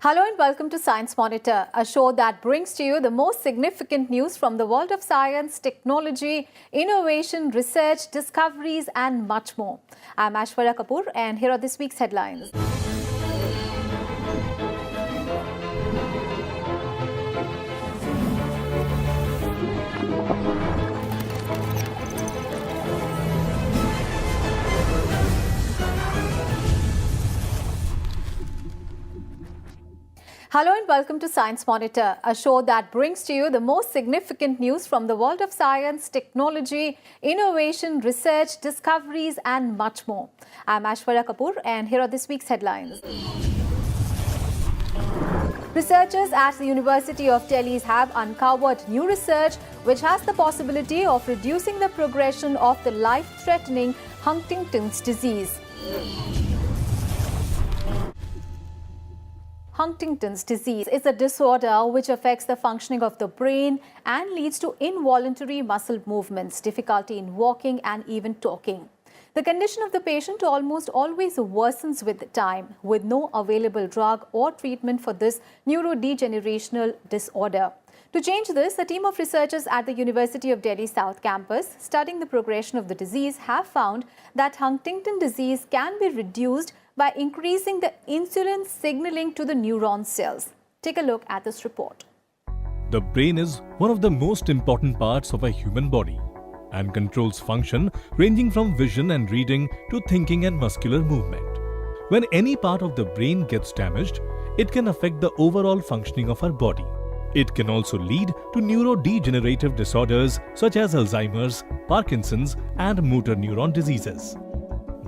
Hello and welcome to Science Monitor, a show that brings to you the most significant news from the world of science, technology, innovation, research, discoveries and much more. I'm Aishwarya Kapoor and here are this week's headlines. Hello and welcome to Science Monitor, a show that brings to you the most significant news from the world of science, technology, innovation, research, discoveries and much more. I'm Aishwarya Kapoor and here are this week's headlines. Researchers at the University of Delhi have uncovered new research which has the possibility of reducing the progression of the life-threatening Huntington's disease. Huntington's disease is a disorder which affects the functioning of the brain and leads to involuntary muscle movements, difficulty in walking and even talking. The condition of the patient almost always worsens with time, with no available drug or treatment for this neurodegenerational disorder. To change this, a team of researchers at the University of Delhi South Campus studying the progression of the disease have found that Huntington disease can be reduced by increasing the insulin signaling to the neuron cells. Take a look at this report. The brain is one of the most important parts of a human body and controls function ranging from vision and reading to thinking and muscular movement. When any part of the brain gets damaged, it can affect the overall functioning of our body. It can also lead to neurodegenerative disorders such as Alzheimer's, Parkinson's, and motor neuron diseases.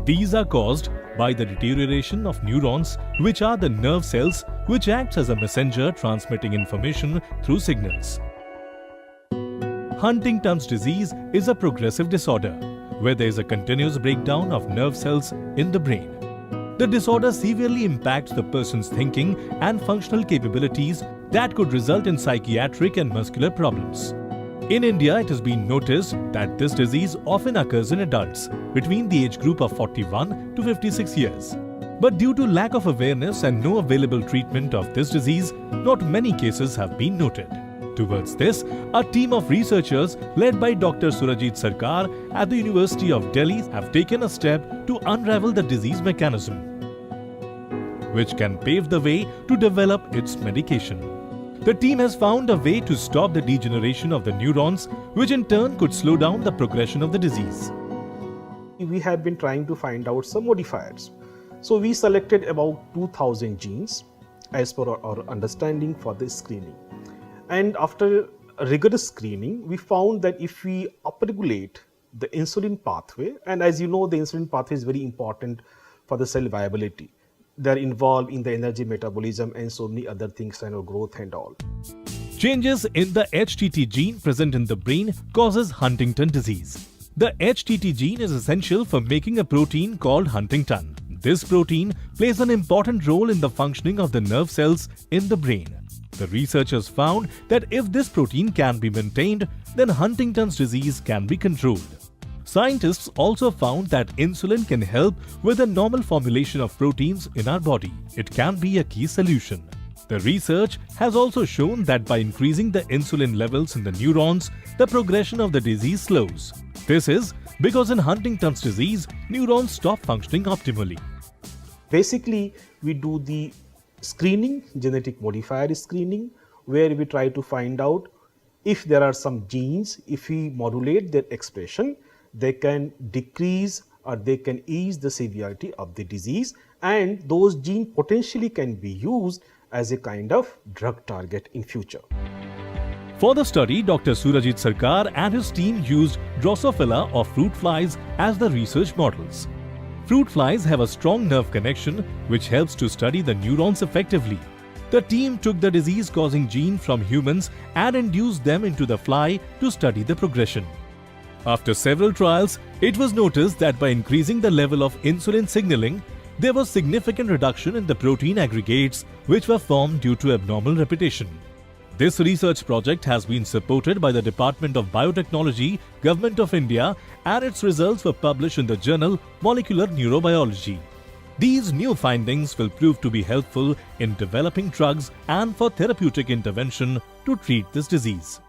These are caused by the deterioration of neurons, which are the nerve cells which acts as a messenger transmitting information through signals. Huntington's disease is a progressive disorder where there is a continuous breakdown of nerve cells in the brain. The disorder severely impacts the person's thinking and functional capabilities that could result in psychiatric and muscular problems. In India, it has been noticed that this disease often occurs in adults between the age group of 41 to 56 years. But due to lack of awareness and no available treatment of this disease, not many cases have been noted. Towards this, a team of researchers led by Dr. Surajit Sarkar at the University of Delhi have taken a step to unravel the disease mechanism, which can pave the way to develop its medication. The team has found a way to stop the degeneration of the neurons, which in turn could slow down the progression of the disease. We have been trying to find out some modifiers. So we selected about 2000 genes as per our understanding for this screening. And after a rigorous screening, we found that if we upregulate the insulin pathway, and as you know, the insulin pathway is very important for the cell viability. They're involved in the energy metabolism and so many other things, growth and all. Changes in the HTT gene present in the brain causes Huntington disease. The HTT gene is essential for making a protein called Huntington. This protein plays an important role in the functioning of the nerve cells in the brain. The researchers found that if this protein can be maintained, then Huntington's disease can be controlled. Scientists also found that insulin can help with the normal formulation of proteins in our body. It can be a key solution. The research has also shown that by increasing the insulin levels in the neurons, the progression of the disease slows. This is because in Huntington's disease, neurons stop functioning optimally. Basically, we do the screening, genetic modifier screening, where we try to find out if there are some genes, if we modulate their expression, they can decrease or they can ease the severity of the disease, and those genes potentially can be used as a kind of drug target in future. For the study, Dr. Surajit Sarkar and his team used Drosophila of fruit flies as the research models. Fruit flies have a strong nerve connection which helps to study the neurons effectively. The team took the disease-causing gene from humans and induced them into the fly to study the progression. After several trials, it was noticed that by increasing the level of insulin signaling, there was significant reduction in the protein aggregates which were formed due to abnormal repetition. This research project has been supported by the Department of Biotechnology, Government of India, and its results were published in the journal Molecular Neurobiology. These new findings will prove to be helpful in developing drugs and for therapeutic intervention to treat this disease.